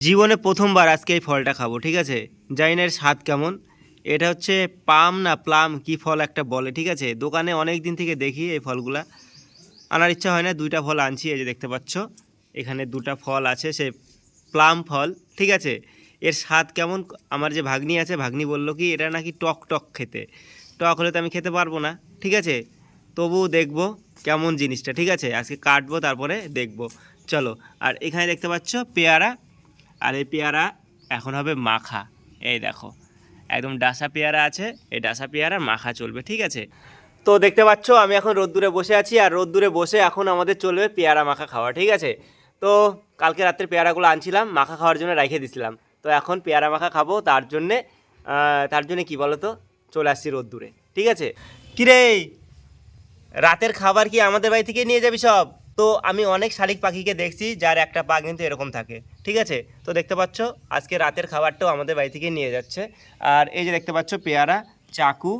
জীবনে প্রথমবার আজকে এই ফলটা খাবো, ঠিক আছে। জানি না এর স্বাদ কেমন। এটা হচ্ছে পাম না প্লাম কি ফল একটা বলে, ঠিক আছে। দোকানে অনেক দিন থেকে দেখি এই ফলগুলা, আনার ইচ্ছা হয় না। দুইটা ফল আনছি, এই যে দেখতে পাচ্ছ এখানে দুটা ফল আছে, সে প্লাম ফল, ঠিক আছে। এর স্বাদ কেমন, আমার যে ভাগ্নি আছে, ভাগ্নি বললো কি এটা নাকি টক টক খেতে। টক হলে তো আমি খেতে পারবো না, ঠিক আছে। তবুও দেখবো কেমন জিনিসটা, ঠিক আছে। আজকে কাটবো তারপরে দেখবো, চলো। আর এখানে দেখতে পাচ্ছ পেয়ারা, আর এই পেয়ারা এখন হবে মাখা। এই দেখো একদম ডাসা পেয়ারা আছে, এই ডাসা পেয়ারা মাখা চলবে, ঠিক আছে। তো দেখতে পাচ্ছ আমি এখন রোদ্দুরে বসে আছি, আর রোদ্দুরে বসে এখন আমাদের চলবে পেয়ারা মাখা খাওয়া, ঠিক আছে। তো কালকে রাত্রে পেয়ারাগুলো আনছিলাম মাখা খাওয়ার জন্য, রেখে দিছিলাম। তো এখন পেয়ারা মাখা খাবো, তার জন্যে কি বলো তো, চলে আসছি রোদ্দুরে, ঠিক আছে। কিরে, রাতের খাবার কি আমাদের বাড়ি থেকে নিয়ে যাবি সব? তো আমি অনেক শালিক পাখিকে দেখছি যার একটা পা কিন্তু এরকম থাকে, ঠিক আছে। তো দেখতে পাচ্ছ আজকে রাতের খাবারটাও আমাদের বাড়ি থেকে নিয়ে যাচ্ছে। আর এই যে দেখতে পাচ্ছ পেয়ারা, চাকু,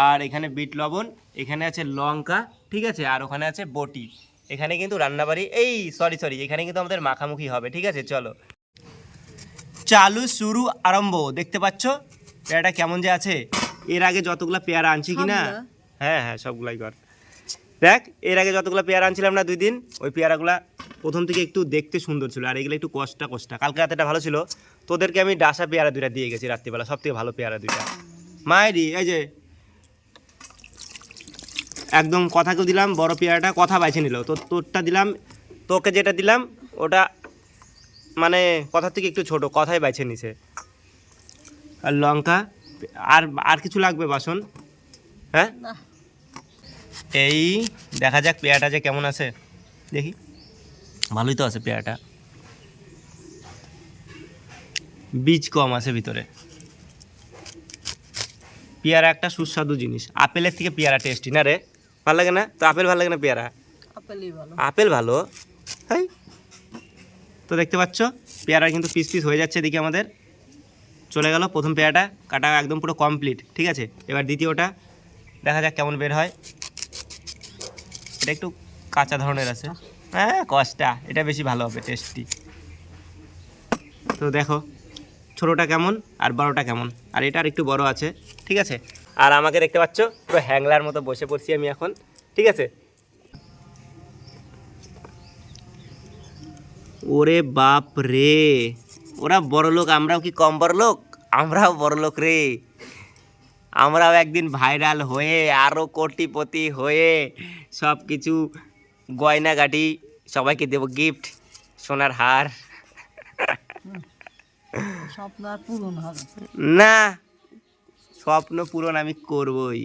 আর এখানে বিট লবণ, এখানে আছে লঙ্কা, ঠিক আছে। আর ওখানে আছে বটি। এখানে কিন্তু রান্নাবাড়ি, এই সরি এখানে কিন্তু আমাদের মাখামুখি হবে, ঠিক আছে। চলো চালু শুরু আরম্ভ। দেখতে পাচ্ছ পেয়ারাটা কেমন যে আছে। এর আগে যতগুলা পেয়ারা আনছি কি না, হ্যাঁ সবগুলাই কর। দেখ এর আগে যতগুলো পেয়ারা আনছিলাম না 2 দিন, ওই পেয়ারাগুলা প্রথম থেকে একটু দেখতে সুন্দর ছিল, আর এগুলো একটু কষ্টা। কালকে রাতেটা ভালো ছিল, তোদেরকে আমি ডাসা পেয়ারা 2টা দিয়ে গেছি রাত্রিবেলা, সব থেকে ভালো পেয়ারা 2টা। মায়েরি এই যে একদম কথাকেও দিলাম, বড় পেয়ারাটা কথা বাইছে নিল। তো তোরটা দিলাম, তোকে যেটা দিলাম ওটা মানে কথার থেকে একটু ছোট, কথাই বাইছে নিছে। আর লঙ্কা, আর আর কিছু লাগবে বাসন? হ্যাঁ, এই দেখা যাক পেয়ারাটা যে কেমন আছে, দেখি। ভালোই তো আছে পেয়ারাটা, বীজ কম আছে ভিতরে। পেয়ারা একটা সুস্বাদু জিনিস, আপেলের থেকে পেয়ারা টেস্টি না রে? ভালো লাগে না তো? আপেল ভালো লাগে না পেয়ারা? আপেল ভালো। হাই, তো দেখতে পাচ্ছ পেয়ারা কিন্তু পিস পিস হয়ে যাচ্ছে, এদিকে আমাদের চলে গেল প্রথম পেয়ারাটা কাটা, একদম পুরো কমপ্লিট, ঠিক আছে। এবার দ্বিতীয়টা দেখা যাক কেমন বের হয়। এটা একটু কাঁচা ধরনের আছে, হ্যাঁ কষ্টা, এটা বেশি ভালো হবে, টেস্টি। তো দেখো ছোটোটা কেমন আর বড়োটা কেমন, আর এটা আর একটু বড় আছে, ঠিক আছে। আর আমাকে দেখতে পাচ্ছ পুরো হ্যাংলার মতো বসে পড়ছি আমি এখন, ঠিক আছে। ওরে বাপ রে, ওরা বড় লোক, আমরাও কি কম বড় লোক? আমরাও বড় লোক রে। আমরাও একদিন ভাইরাল হয়ে আরও কোটিপতি হয়ে সব কিছু গয়নাগাটি সবাইকে দেব গিফট, সোনার হার। স্বপ্ন আর পূরণ হবে না, স্বপ্ন পূরণ আমি করবই।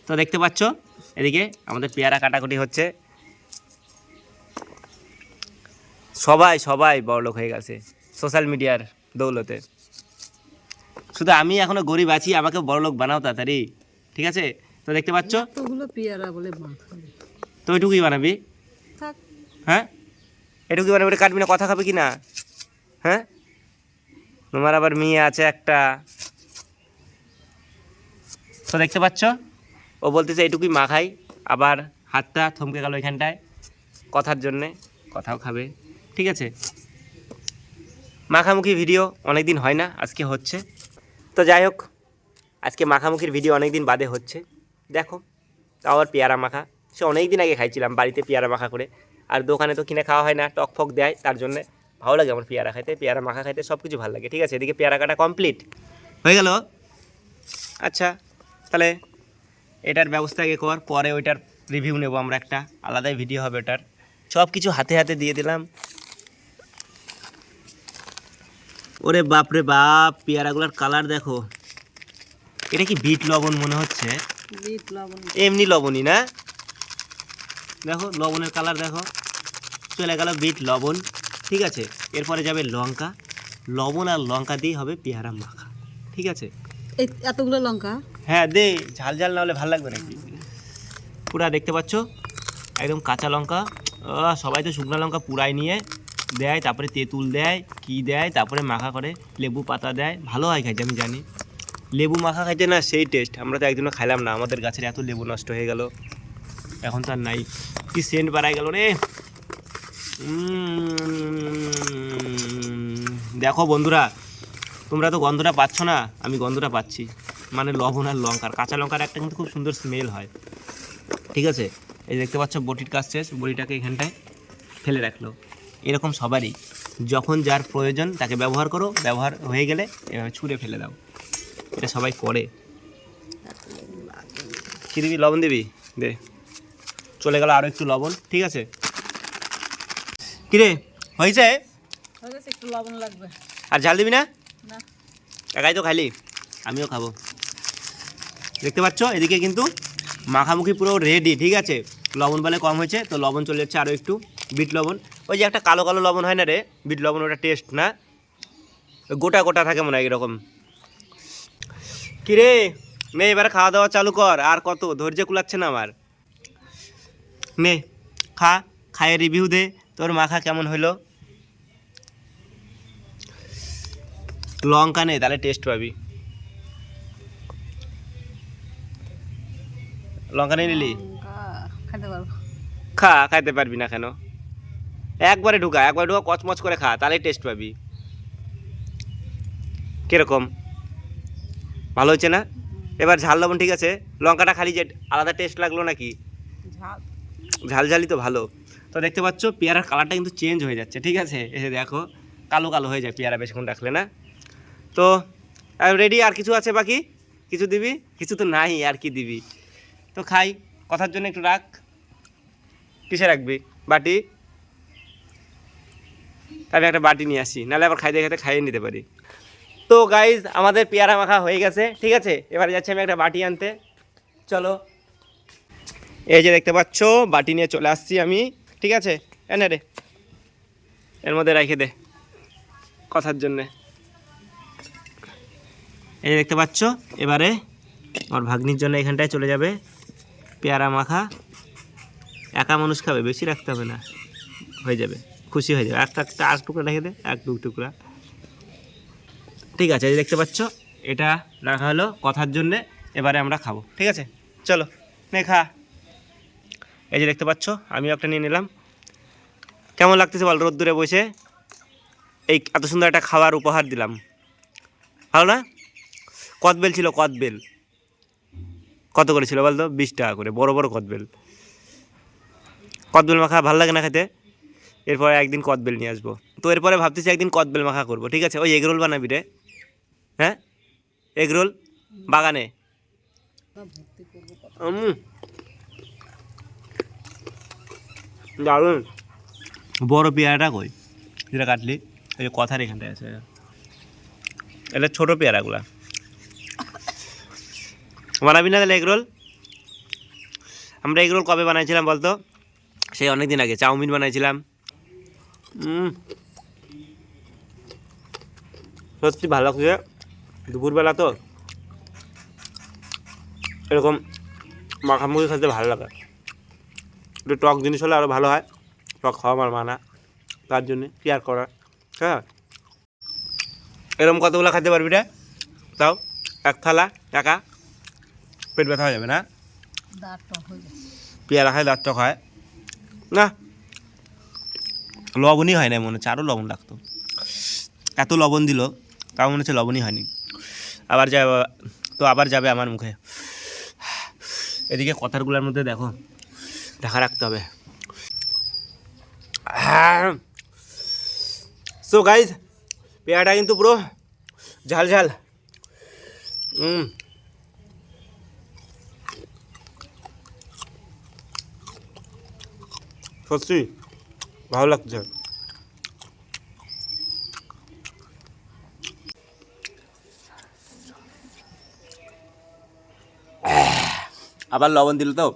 তো দেখতে পাচ্ছ এদিকে আমাদের পেয়ারা কাটাকুটি হচ্ছে, সবাই বড়লোক হয়ে গেছে সোশ্যাল মিডিয়ার দৌলতে। শুধু আমি এখনো গরিব আছি, আমাকে বড়লোক বানাও তাড়াতাড়ি, ঠিক আছে। তো দেখতে পাচ্ছ এতগুলো পেয়ারা বলে মাখাবে, তো এটুকুই বানাবি? থাক। হ্যাঁ এটুকুই বানাবি, এটা কাটবি না? কথা খাবে কি না? হ্যাঁ, তোমার আবার মেয়ে আছে একটা। তো দেখতে পাচ্ছ ও বলতেছে এটুকুই মাখাই, আবার হাতটা থমকে গেল এখানটায় কথার জন্যে, কথাও খাবে, ঠিক আছে। মাখামুখি ভিডিও অনেক দিন হয় না, আজকে হচ্ছে। তো যাই হোক, আজকে মাখামুখির ভিডিও অনেক দিন বাদে হচ্ছে। দেখো তাও আর পেয়ারা মাখা, সে অনেক দিন আগে খাইছিলাম বাড়িতে পেয়ারা মাখা করে, আর দোকানে তো কিনে খাওয়া হয় না, টক ফক দেয়, তার জন্যে ভালো লাগে আমার পেয়ারা খাইতে, পেয়ারা মাখা খাইতে, সব কিছু ভালো লাগে, ঠিক আছে। এদিকে পেয়ারা কাটা কমপ্লিট হয়ে গেল। আচ্ছা তাহলে এটার ব্যবস্থা আগে কর, পরে ওইটার রিভিউ নেব আমরা, একটা আলাদাই ভিডিও হবে ওটার। সব কিছু হাতে হাতে দিয়ে দিলাম। ওরে বাপ রে বাপ, পেয়ারাগুলোর কালার দেখো, এটা কি বিট লবণ মনে হচ্ছে? বিট লবণ এমনি লবণই না, দেখো লবণের কালার দেখো, চলে গেল বিট লবণ, ঠিক আছে। এরপরে যাবে লঙ্কা, লবণ আর লঙ্কা দিয়ে হবে পেয়ারা মাখা, ঠিক আছে। এই এতগুলো লঙ্কা, হ্যাঁ দে, ঝাল ঝাল না হলে ভালো লাগবে নাকি? পুরা দেখতে পাচ্ছ একদম কাঁচা লঙ্কা, সবাই তো শুকনো লঙ্কা পুরাই নিয়ে দেয়, তারপরে তেঁতুল দেয়, কি দেয়, তারপরে মাখা করে লেবু পাতা দেয়, ভালো হয় খাইতে, আমি জানি। লেবু মাখা খাইতে না সেই টেস্ট, আমরা তো একদিনও খাইলাম না, আমাদের গাছের এত লেবু নষ্ট হয়ে গেল, এখন তো আর নাই। কি সেন্ট বাড়াই গেল রে। দেখো বন্ধুরা, তোমরা তো গন্ধটা পাচ্ছ না, আমি গন্ধটা পাচ্ছি। মানে লবণ আর লঙ্কার, কাঁচা লঙ্কার একটা কিন্তু খুব সুন্দর স্মেল হয়। ঠিক আছে, এই দেখতে পাচ্ছ বটির কাজ শেষ, বটিটাকে এখানটায় ফেলে রাখলো। এরকম সবারই যখন যার প্রয়োজন তাকে ব্যবহার করো, ব্যবহার হয়ে গেলে এভাবে ছুঁড়ে ফেলে দাও। এটা সবাই করে। কী দিবি? লবণ দিবি? দে। চলে গেল আরও একটু লবণ। ঠিক আছে, কিরে হয়েছে? একটু লবণ লাগবে। আর ঝাল দিবি না? না। একাই তো খাইলি, আমিও খাবো। দেখতে পাচ্ছ এদিকে কিন্তু মাখামুখি পুরো রেডি। ঠিক আছে, লবণ বলে কম হয়েছে তো লবণ চলে যাচ্ছে আরও একটু, বিট লবণ। ওই যে একটা কালো কালো লবণ হয় না রে, বিট লবণ, ওটা টেস্ট না, গোটা গোটা থাকে মনে হয় এরকম। কিরে নে, এবার খাওয়া দাওয়া চালু কর, আর কত ধৈর্য কুলাচ্ছে না আমার। নে খা, খায়ে রিভিউ দে তোর মাখা কেমন হইলো। লঙ্কা নেই, তাহলে টেস্ট পাবি। লঙ্কা নিয়ে নিলি? খেতে পারবো। খা, খাইতে পারবি না কেন? একবারে ঢুকা কচমচ করে খা, তাহলেই টেস্ট পাবি। কিরকম ভালো হচ্ছে না? এবার ঝাল লবণ ঠিক আছে, লঙ্কাটা খালি যে আলাদা টেস্ট লাগলো নাকি? ঝালঝালি তো ভালো। তো দেখতে পাচ্ছ পেয়ারার কালারটা কিন্তু চেঞ্জ হয়ে যাচ্ছে। ঠিক আছে, এসে দেখো কালো কালো হয়ে যায় পেয়ারা বেশিক্ষণ রাখলে না। তো রেডি, আর কিছু আছে বাকি? কিছু দিবি? কিছু তো নাই, আর কি দিবি? তো খাই, কথার জন্য একটু রাখ। কিসে রাখবি? বাটি? আমি একটা বাটি নিয়ে আসি, নাহলে আবার খাইতে খাইতে খাইয়ে নিতে পারি। তো গাইজ আমাদের পেয়ারা মাখা হয়ে গেছে। ঠিক আছে, এবারে যাচ্ছি আমি একটা বাটি আনতে। চলো, এই যে দেখতে পাচ্ছ বাটি নিয়ে চলে আসছি আমি। ঠিক আছে, এনে রে, এর মধ্যে রেখে দে কথার জন্যে। এই যে দেখতে পাচ্ছ, এবারে আমার ভাগ্নির জন্য এখানটায় চলে যাবে পেয়ারা মাখা। একা মানুষ খাবে, বেশি রাখতে হবে না, হয়ে যাবে, খুশি হয়ে যাবে। আর টুকরা রেখে দে, এক দু টুকরা। ঠিক আছে, এই দেখতে পাচ্ছ এটা রাখা হলো কথার জন্যে। এবারে আমরা খাবো। ঠিক আছে, চলো নে খা। এই যে দেখতে পাচ্ছ আমিও একটা নিয়ে নিলাম। কেমন লাগতেছে বল রোদ্দুরে বসে এই এত সুন্দর একটা খাবার উপহার দিলাম, ভালো না? কদবেল ছিল, কদবেল কত করে ছিল বলতো? 20 টাকা করে, বড় বড় কদবেল। কদবেল মাখা ভালো লাগে না খেতে? এরপরে একদিন কদবেল নিয়ে আসবো। তো এরপরে ভাবতেছি একদিন কদবেল মাখা করবো। ঠিক আছে, ওই এগরোল বানাবি রে? হ্যাঁ, এগরোল বাগানে। দারুণ। বড় পেয়ারাটা কই যেটা কাটলি? ওই যে কথার এখানটায় আছে, এটা ছোটো পেয়ারাগুলা। বানাবি না তাহলে এগরোল? আমরা এগরোল কবে বানাইছিলাম বলতো? সেই অনেক দিন আগে চাউমিন বানাইছিলাম। সত্যি ভালো লাগছে, দুপুরবেলা তো এরকম মাখামুখি খেতে ভালো লাগে। একটু টক জিনিস হলে আরও ভালো হয়, টক খাওয়া আমার মানা, তার জন্যে কেয়ার করা। হ্যাঁ, এরকম কতগুলো খেতে পারবি রে? তাও এক থালা একা পেট ব্যথা হয়ে যাবে না? পেয়ারা খায়, দাঁত টক হয় না, লবণই হয় না মনে হচ্ছে, আরও লবণ লাগতো। এত লবণ দিল তাও মনে হচ্ছে লবণই হয়নি। আবার যাবে তো, আবার যাবে আমার মুখে। এদিকে কথারগুলোর মধ্যে দেখো, ঢাকা রাখতে হবে। সো গাইজ পেয়ারাটা কিন্তু পুরো ঝাল ঝাল। সত্যি ভালো লাগছে। আবার লবণ দিল তো।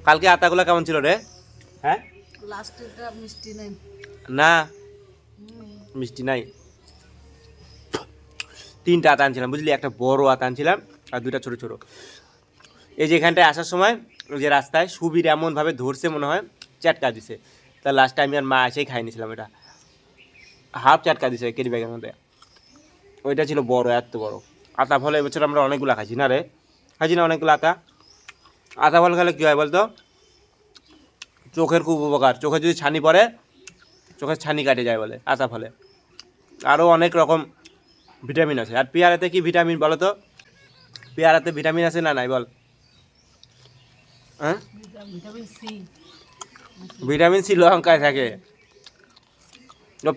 কালকে আতাগুলো কেমন ছিল রে? হ্যাঁ, লাস্টেরটা মিষ্টি নেই। না মিষ্টি নাই। 3টা আতা আনছিলাম বুঝলি, একটা বড় আতা আনছিলাম আর 2টা ছোটো ছোটো। এই যে এখানটায় আসার সময় ওই যে রাস্তায় সুবীর এমনভাবে ধরছে মনে হয় চাটকা দিছে, তার লাস্ট টাইম আর মা এসেই খাই নিয়েছিলাম। এটা হাফ চাটকা দিছে কেরি ব্যাগের মধ্যে, ওইটা ছিল বড়, এত বড় আতা ফলে। এবছর আমরা অনেকগুলো খাইছি না রে, খাইছি না অনেকগুলো আতা। আতা ফল খেলে কী হয় বলতো? চোখের খুব উপকার। চোখে যদি ছানি পড়ে চোখের ছানি কাটে যায় বলে আতা ফলে। আরও অনেক রকম ভিটামিন আছে। আর পেয়ারাতে কি ভিটামিন বলো তো? পেয়ারাতে ভিটামিন আছে না নাই বল? হ্যাঁ, ভিটামিন সি। ভিটামিন সি লঙ্কায় থাকে। তো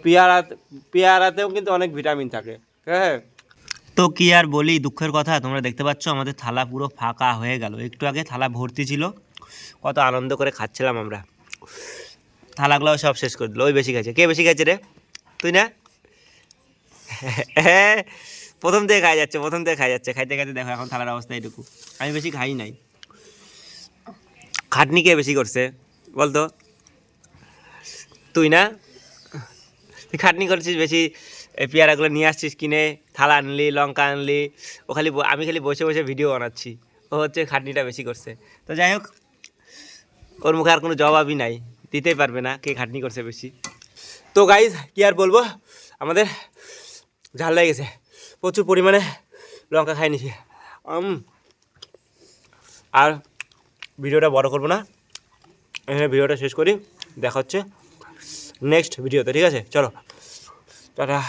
পেয়ারাতেও কিন্তু অনেক ভিটামিন থাকে, হ্যাঁ। তো কি আর বলি, দুঃখের কথা, তোমরা দেখতে পাচ্ছ আমাদের থালা পুরো ফাঁকা হয়ে গেল। একটু আগে থালা ভর্তি ছিল, কত আনন্দ করে খাচ্ছিলাম আমরা। থালাগুলোও সব শেষ করে দিল। ওই বেশি খাইছে। কে বেশি খাইছে রে? তুই না? হ্যাঁ, প্রথম থেকে খাই যাচ্ছে। খাইতে খাইতে দেখো এখন থালার অবস্থা এটুকু। আমি বেশি খাই নাই। খাটনি কে বেশি করছে বলতো? তুই না? তুই খাটনি করছিস বেশি। এই পেয়ারাগুলো নিয়ে আসছিস কিনে, থালা আনলি, লঙ্কা আনলি, আমি খালি বসে বসে ভিডিও বানাচ্ছি। ও হচ্ছে খাটনিটা বেশি করছে। তো যাই হোক, ওর মুখে আর কোনো জবাবই নাই, দিতেই পারবে না কে খাটনি করছে বেশি। তো গাইজ কি আর বলবো, আমাদের ঝাল লেগে গেছে, প্রচুর পরিমাণে লঙ্কা খাই নিছি। আর ভিডিওটা বড় করবো না, এখানে ভিডিওটা শেষ করি। দেখা হচ্ছে নেক্সট ভিডিওতে, ঠিক আছে? চলো, টাটা।